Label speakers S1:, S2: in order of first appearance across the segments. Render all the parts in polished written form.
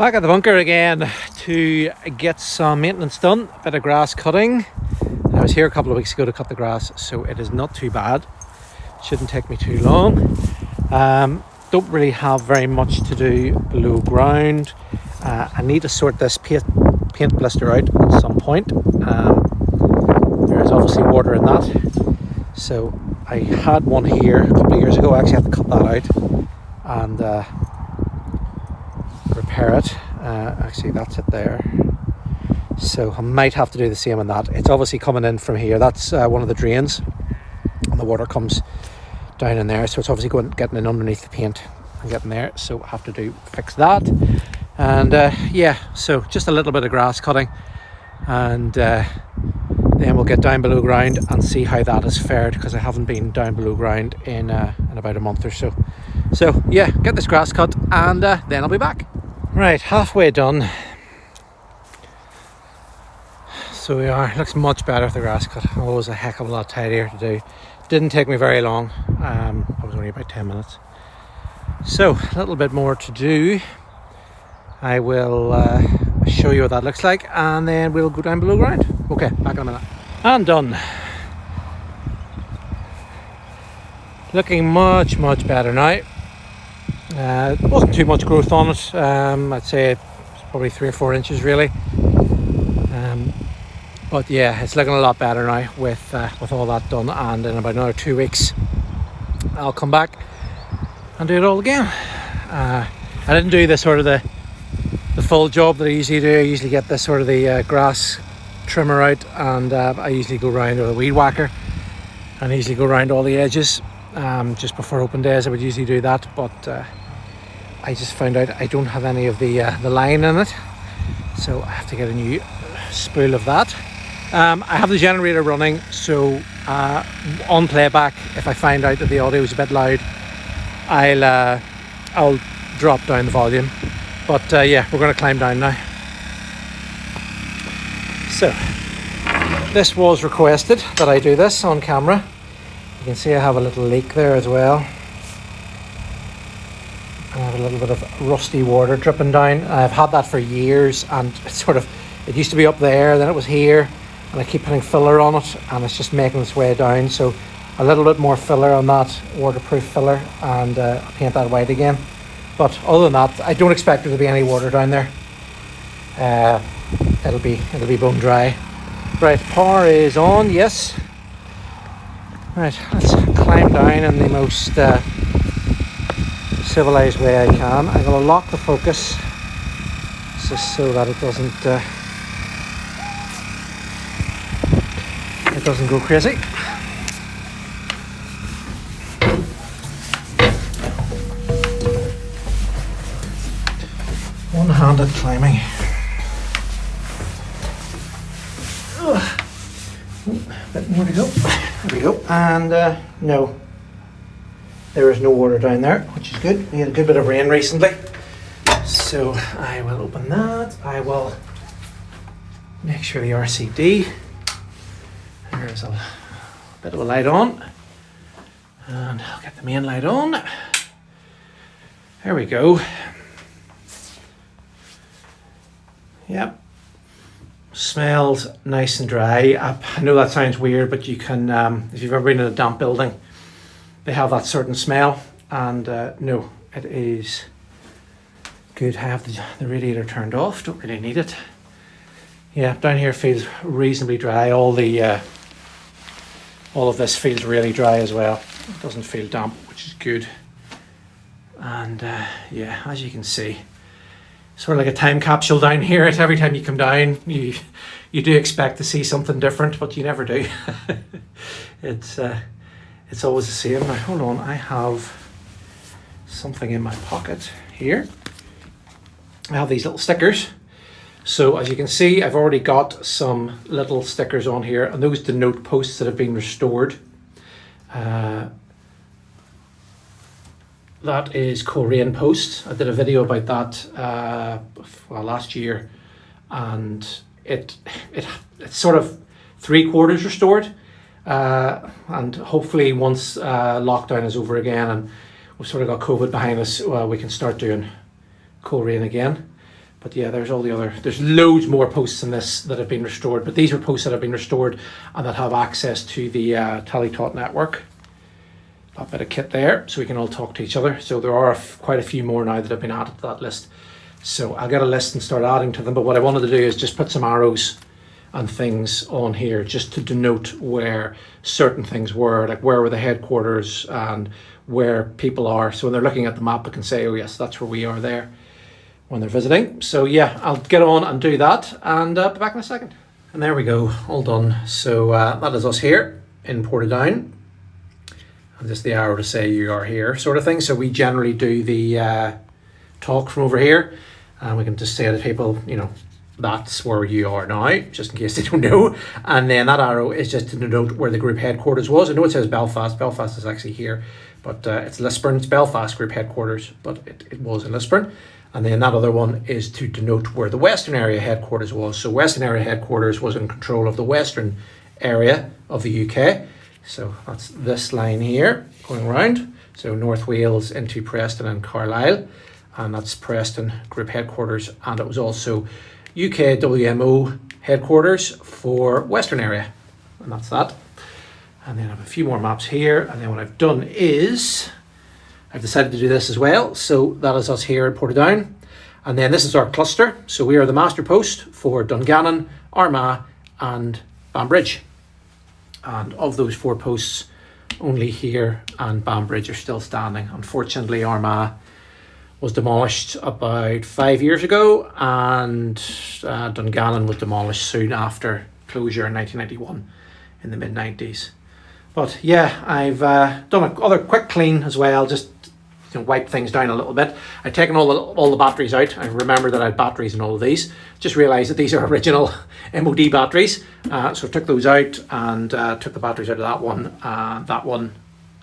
S1: Back at the bunker again to get some maintenance done, a bit of grass cutting. I was here a couple of weeks ago to cut the grass, so it is not too bad. Shouldn't take me too long. Don't really have very much to do below ground. I need to sort this paint blister out at some point. There is obviously water in that. So I had one here a couple of years ago. I actually had to cut that out and repair it. Actually that's it there, so I might have to do the same on that. It's obviously coming in from here. That's one of the drains, and the water comes down in there, so it's obviously getting in underneath the paint and getting there, so I have to fix that. And yeah, so just a little bit of grass cutting, and then we'll get down below ground and see how that has fared, because I haven't been down below ground in about a month or so. So yeah, get this grass cut and then I'll be back. Right, halfway done. So we are. Looks much better with the grass cut. Always a heck of a lot tidier to do. Didn't take me very long. I was only about 10 minutes. So a little bit more to do. I will show you what that looks like, and then we'll go down below ground. Okay, back in a minute. And done. Looking much better now. Wasn't too much growth on it. I'd say it's probably 3 or 4 inches really. But yeah, it's looking a lot better now with all that done, and in about another 2 weeks I'll come back and do it all again. I didn't do this sort of the full job that I usually do. I usually get this sort of the grass trimmer out, and I usually go around with a weed whacker, and I usually go around all the edges. Just before open days I would usually do that, but I just found out I don't have any of the line in it, so I have to get a new spool of that. I have the generator running, so on playback, if I find out that the audio is a bit loud, I'll drop down the volume. But yeah, we're going to climb down now. So this was requested that I do this on camera. You can see I have a little leak there as well. I have a little bit of rusty water dripping down. I've had that for years, and it used to be up there, then it was here, and I keep putting filler on it, and it's just making its way down. So a little bit more filler on that, waterproof filler, and paint that white again. But other than that, I don't expect there to be any water down there. It'll be bone dry. Right, power is on, yes. Right, let's climb down in the most civilized way I can. I'm going to lock the focus just so that it doesn't go crazy. One-handed climbing. A bit more to go. There we go. And no, there is no water down there, which is good. We had a good bit of rain recently, so I will open that. I will make sure the RCD, there's a bit of a light on, and I'll get the main light on. There we go. Yep. Smells nice and dry. I know that sounds weird, but you can, if you've ever been in a damp building, they have that certain smell, and no, it is good. I have the radiator turned off, don't really need it. Yeah, down here feels reasonably dry. All of this feels really dry as well. It doesn't feel damp, which is good. And yeah, as you can see, sort of like a time capsule down here. Every time you come down, you do expect to see something different, but you never do. It's always the same. Now hold on, I have something in my pocket here. I have these little stickers. So as you can see, I've already got some little stickers on here, and those denote posts that have been restored. That is Korean post. I did a video about that last year, and it's sort of 3/4 restored, and hopefully once lockdown is over again and we've sort of got COVID behind us, we can start doing Korean again. But yeah, there's all the other, there's loads more posts in this that have been restored, but these are posts that have been restored and that have access to the Teletot network. That bit of kit there, so we can all talk to each other. So there are quite a few more now that have been added to that list. So I'll get a list and start adding to them, but what I wanted to do is just put some arrows and things on here just to denote where certain things were, like where were the headquarters and where people are. So when they're looking at the map, they can say, oh yes, that's where we are there when they're visiting. So yeah, I'll get on and do that and be back in a second. And there we go, all done. So that is us here in Portadown. And just the arrow to say you are here sort of thing. So we generally do the talk from over here, and we can just say to people, you know, that's where you are now, just in case they don't know. And then that arrow is just to denote where the group headquarters was. I know it says Belfast. Belfast is actually here, but it's Lisburn. It's Belfast group headquarters, but it was in Lisburn. And then that other one is to denote where the Western area headquarters was. So Western area headquarters was in control of the Western area of the UK. So that's this line here going around. So North Wales into Preston and Carlisle. And that's Preston group headquarters. And it was also UK WMO headquarters for Western area. And that's that. And then I have a few more maps here. And then what I've done is I've decided to do this as well. So that is us here in Portadown. And then this is our cluster. So we are the master post for Dungannon, Armagh and Banbridge. And of those 4 posts, only here and Banbridge are still standing. Unfortunately, Armagh was demolished about 5 years ago, and Dungannon was demolished soon after closure in 1991 in the mid-90s. But yeah, I've done another quick clean as well, just wipe things down a little bit. I've taken all the batteries out. I remember that I had batteries in all of these. Just realised that these are original MOD batteries. So I took those out and took the batteries out of that one,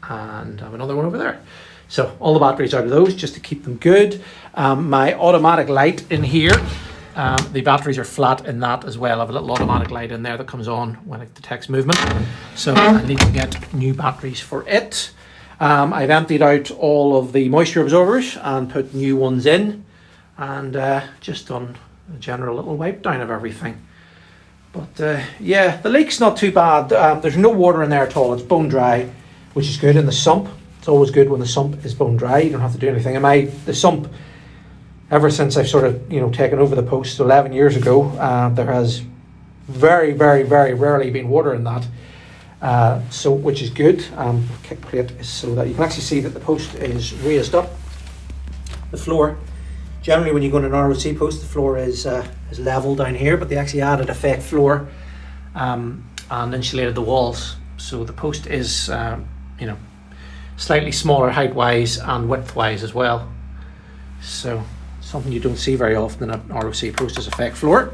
S1: and I have another one over there. So all the batteries out of those just to keep them good. My automatic light in here, the batteries are flat in that as well. I have a little automatic light in there that comes on when it detects movement. So I need to get new batteries for it. I've emptied out all of the moisture absorbers and put new ones in, and just done a general little wipe down of everything. But yeah, the leak's not too bad. There's no water in there at all. It's bone dry, which is good. In the sump, it's always good when the sump is bone dry. You don't have to do anything. And the sump, ever since I've sort of taken over the post 11 years ago, there has very, very, very rarely been water in that. So which is good. Kick plate is so that you can actually see that the post is raised up. The floor, generally when you go on an ROC post, the floor is level down here, but they actually added a fake floor and insulated the walls. So the post is slightly smaller height wise and width wise as well. So something you don't see very often in an ROC post is a fake floor.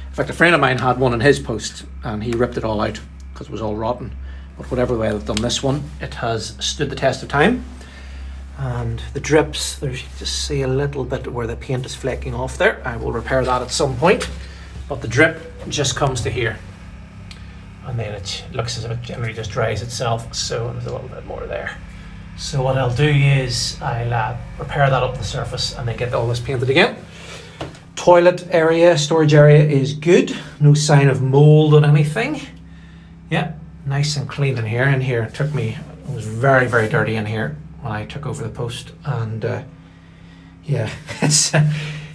S1: In fact, a friend of mine had one on his post and he ripped it all out because it was all rotten. But whatever way they've done this one, it has stood the test of time. And the drips, there's, you just see a little bit where the paint is flecking off there. I will repair that at some point. But the drip just comes to here. And then it looks as if it generally just dries itself. So there's a little bit more there. So what I'll do is I'll repair that up the surface and then get all this painted again. Toilet area, storage area is good. No sign of mold on anything. Yeah, nice and clean in here. In here, it was very, very dirty in here when I took over the post. And yeah, it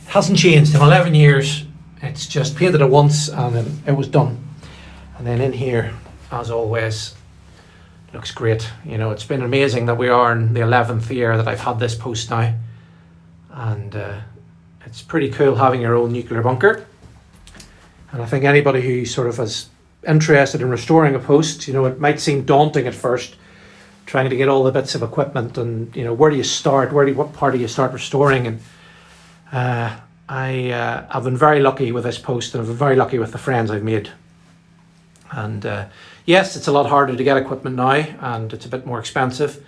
S1: hasn't changed in 11 years. It's just painted it once and then it was done. And then in here, as always, looks great. It's been amazing that we are in the 11th year that I've had this post now. And it's pretty cool having your own nuclear bunker. And I think anybody who sort of is interested in restoring a post, it might seem daunting at first, trying to get all the bits of equipment and, where do you start? What part do you start restoring? And I've been very lucky with this post, and I've been very lucky with the friends I've made. And yes, it's a lot harder to get equipment now, and it's a bit more expensive,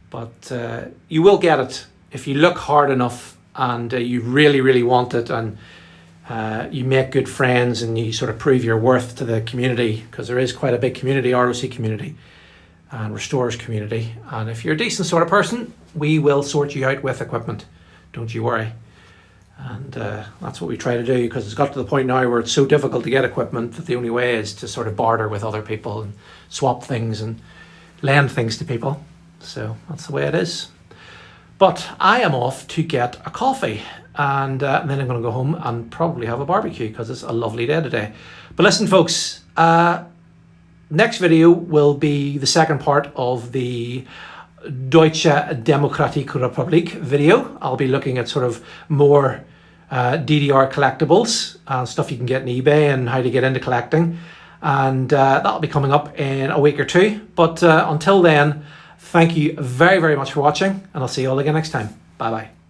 S1: but you will get it if you look hard enough and you really, really want it, and you make good friends and you sort of prove your worth to the community, because there is quite a big community, ROC community and restorers community. And if you're a decent sort of person, we will sort you out with equipment. Don't you worry. And that's what we try to do, because it's got to the point now where it's so difficult to get equipment that the only way is to sort of barter with other people and swap things and lend things to people. So that's the way it is. But I am off to get a coffee, and then I'm going to go home and probably have a barbecue because it's a lovely day today. But listen, folks, next video will be the second part of the Deutsche Demokratische Republik video. I'll be looking at sort of more DDR collectibles and stuff you can get on eBay and how to get into collecting. And that'll be coming up in a week or two. But until then, thank you very, very much for watching, and I'll see you all again next time. Bye bye.